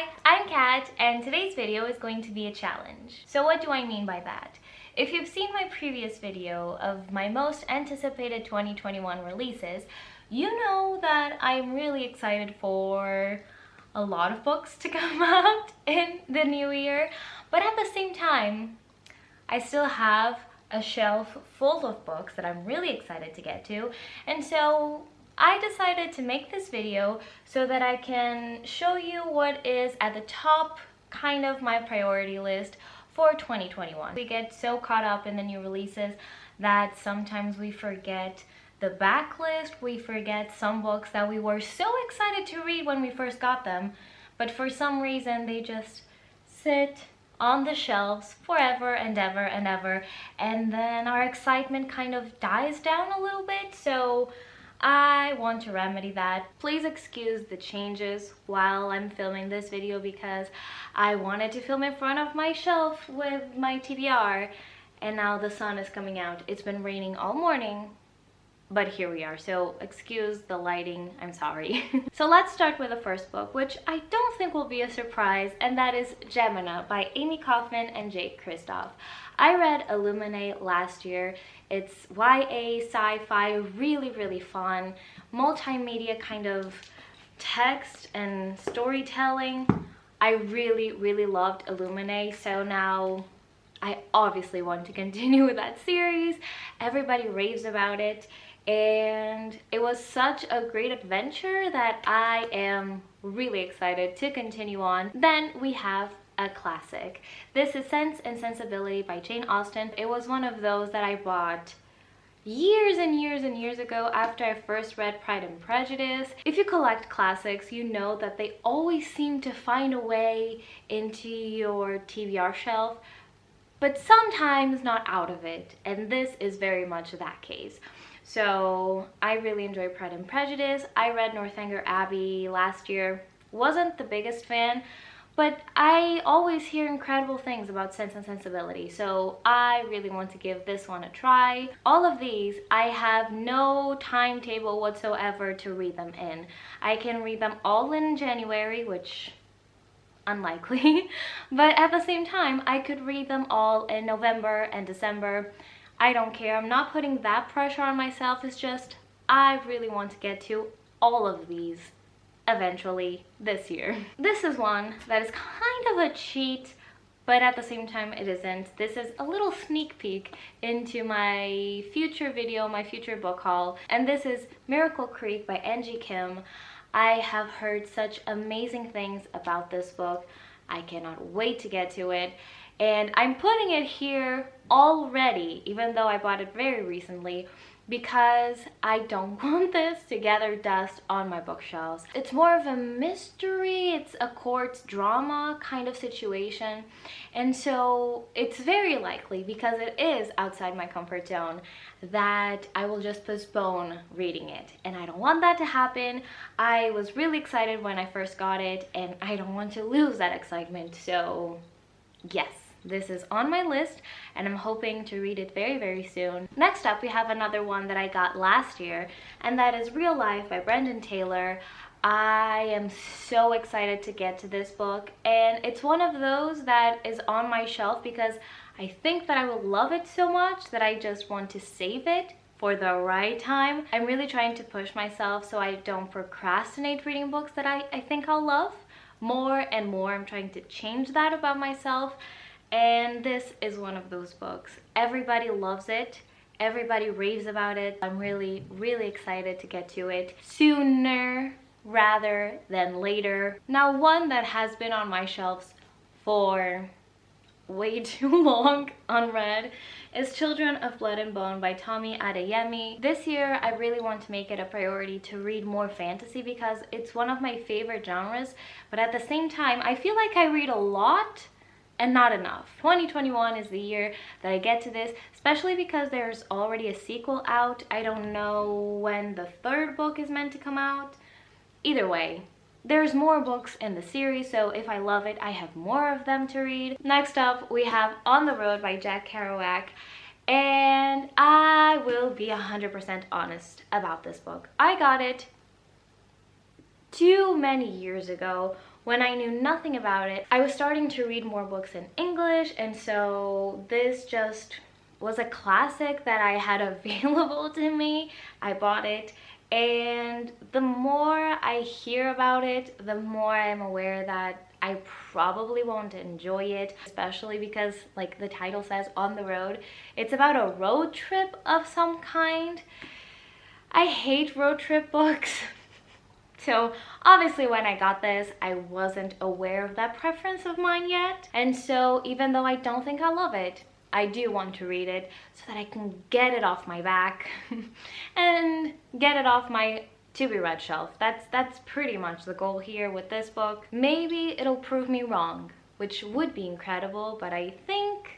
Hi, I'm Kat, and today's video is going to be a challenge. So what do I mean by that? If you've seen my previous video of my most anticipated 2021 releases, you know that I'm really excited for a lot of books to come out in the new year, but at the same time, I still have a shelf full of books that I'm really excited to get to, and so I decided to make this video so that I can show you what is at the top kind of my priority list for 2021. We get so caught up in the new releases that sometimes we forget the backlist, we forget some books that we were so excited to read when we first got them, but for some reason they just sit on the shelves forever and ever and ever, and then our excitement kind of dies down a little bit. So I want to remedy that. Please excuse the changes while I'm filming this video because I wanted to film in front of my shelf with my TBR, and now the sun is coming out. It's been raining all morning, but here we are, so excuse the lighting, I'm sorry. So let's start with the first book, which I don't think will be a surprise, and that is Gemina by Amy Kaufman and Jake Kristoff. I read Illuminate last year. It's YA, sci-fi, really fun, multimedia kind of text and storytelling. I really loved Illuminate, so now I obviously want to continue with that series. Everybody raves about it, and it was such a great adventure that I am really excited to continue on. Then we have a classic. This is Sense and Sensibility by Jane Austen. It was one of those that I bought years and years ago after I first read Pride and Prejudice. If you collect classics, you know that they always seem to find a way into your TBR shelf, but sometimes not out of it, and this is very much that case. So I really enjoyed Pride and Prejudice. I read Northanger Abbey last year. Wasn't the biggest fan, but I always hear incredible things about Sense and Sensibility, so I really want to give this one a try. All of these, I have no timetable whatsoever to read them in. I can read them all in January, which unlikely, but at the same time, I could read them all in November and December. I don't care. I'm not putting that pressure on myself. It's just I really want to get to all of these eventually this year. This is one that is kind of a cheat, but at the same time it isn't. This is a little sneak peek into my future video, my future book haul, and this is Miracle Creek by Angie Kim. I have heard such amazing things about this book. I cannot wait to get to it, and I'm putting it here already, even though I bought it very recently, because I don't want this to gather dust on my bookshelves. It's more of a mystery, it's a court drama kind of situation, and so it's very likely, because it is outside my comfort zone, that I will just postpone reading it, and I don't want that to happen. I was really excited when I first got it, and I don't want to lose that excitement, so yes. This is on my list, and I'm hoping to read it very soon. Next up, we have another one that I got last year, and that is Real Life by Brendan Taylor. I am so excited to get to this book, and it's one of those that is on my shelf because I think that I will love it so much that I just want to save it for the right time. I'm really trying to push myself so I don't procrastinate reading books that I think I'll love more and more. I'm trying to change that about myself. And this is one of those books. Everybody loves it. Everybody raves about it. I'm really excited to get to it sooner rather than later. Now, one that has been on my shelves for way too long unread is Children of Blood and Bone by Tommy Adeyemi. This year, I really want to make it a priority to read more fantasy because it's one of my favorite genres, but at the same time, I feel like I read a lot and not enough. 2021 is the year that I get to this, especially because there's already a sequel out. I don't know when the third book is meant to come out. Either way, there's more books in the series, so if I love it, I have more of them to read. Next up, we have On the Road by Jack Kerouac, and I will be 100% honest about this book. I got it too many years ago when I knew nothing about it, I was starting to read more books in English, and so this just was a classic that I had available to me. I bought it, and the more I hear about it, the more I'm aware that I probably won't enjoy it, especially because, like the title says, on the road. It's about a road trip of some kind. I hate road trip books. So obviously when I got this, I wasn't aware of that preference of mine yet. And so even though I don't think I love it, I do want to read it so that I can get it off my back and get it off my to-be-read shelf. That's pretty much the goal here with this book. Maybe it'll prove me wrong, which would be incredible, but I think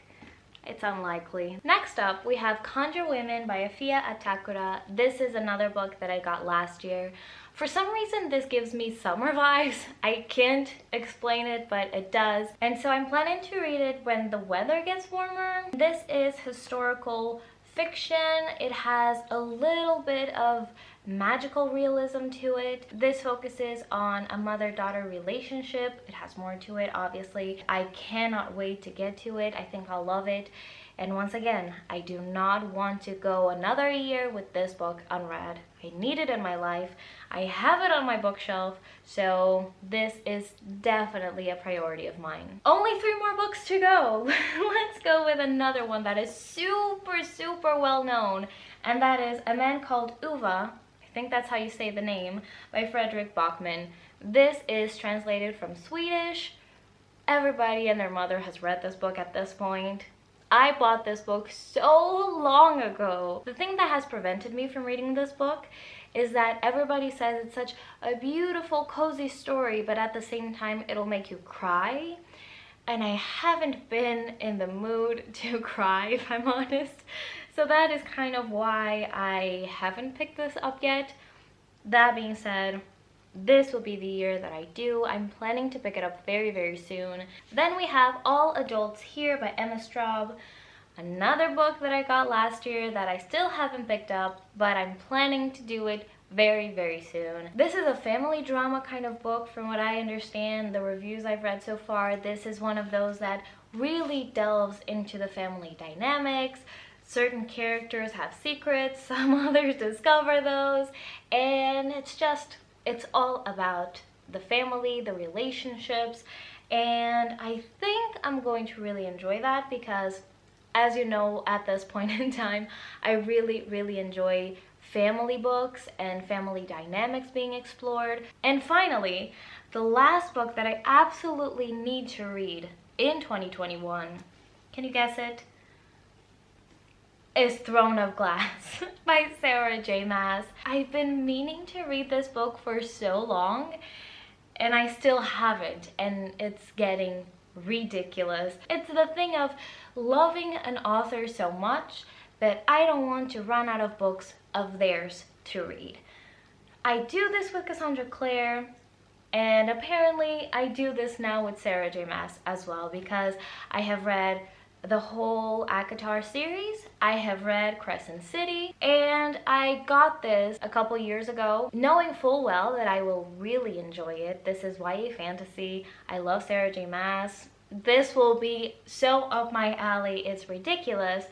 it's unlikely. Next up, we have Conjure Women by Afia Atakura. This is another book that I got last year. For some reason, this gives me summer vibes. I can't explain it, but it does. And so I'm planning to read it when the weather gets warmer. This is historical fiction. It has a little bit of magical realism to it. This focuses on a mother-daughter relationship. It has more to it, obviously. I cannot wait to get to it. I think I'll love it. And once again, I do not want to go another year with this book unread. I need it in my life. I have it on my bookshelf, so this is definitely a priority of mine. Only 3 more books to go. Let's go with another one that is super well known, and that is A Man Called Uva. I think that's how you say the name, by Fredrik Backman. This is translated from Swedish. Everybody and their mother has read this book at this point. I bought this book so long ago. The thing that has prevented me from reading this book is that everybody says it's such a beautiful, cozy story, but at the same time, it'll make you cry. And I haven't been in the mood to cry, if I'm honest. So that is kind of why I haven't picked this up yet. That being said, this will be the year that I do. I'm planning to pick it up very soon. Then we have All Adults Here by Emma Straub. Another book that I got last year that I still haven't picked up, but I'm planning to do it very soon. This is a family drama kind of book from what I understand, the reviews I've read so far. This is one of those that really delves into the family dynamics. Certain characters have secrets, some others discover those, and it's all about the family, the relationships, and I think I'm going to really enjoy that because, as you know, at this point in time, I really enjoy family books and family dynamics being explored. And finally, the last book that I absolutely need to read in 2021, can you guess it? Is Throne of Glass by Sarah J. Maas. I've been meaning to read this book for so long, and I still haven't, and it's getting ridiculous. It's the thing of loving an author so much that I don't want to run out of books of theirs to read. I do this with Cassandra Clare, and apparently I do this now with Sarah J. Maas as well, because I have read the whole ACOTAR series, I have read Crescent City, and I got this a couple years ago, knowing full well that I will really enjoy it. This is YA fantasy. I love Sarah J. Maas. This will be so up my alley, it's ridiculous.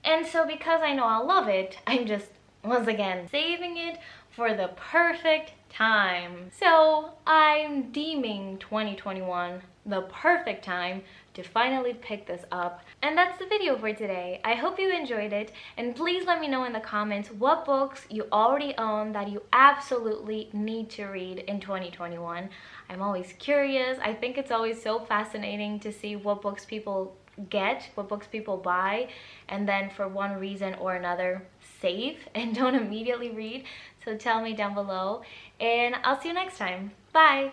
And so because I know I'll love it, I'm just, once again, saving it for the perfect time. So I'm deeming 2021 the perfect time to finally pick this up. And that's the video for today. I hope you enjoyed it, and please let me know in the comments what books you already own that you absolutely need to read in 2021. I'm always curious. I think it's always so fascinating to see what books people get, what books people buy, and then for one reason or another save and don't immediately read. So tell me down below, and I'll see you next time. Bye!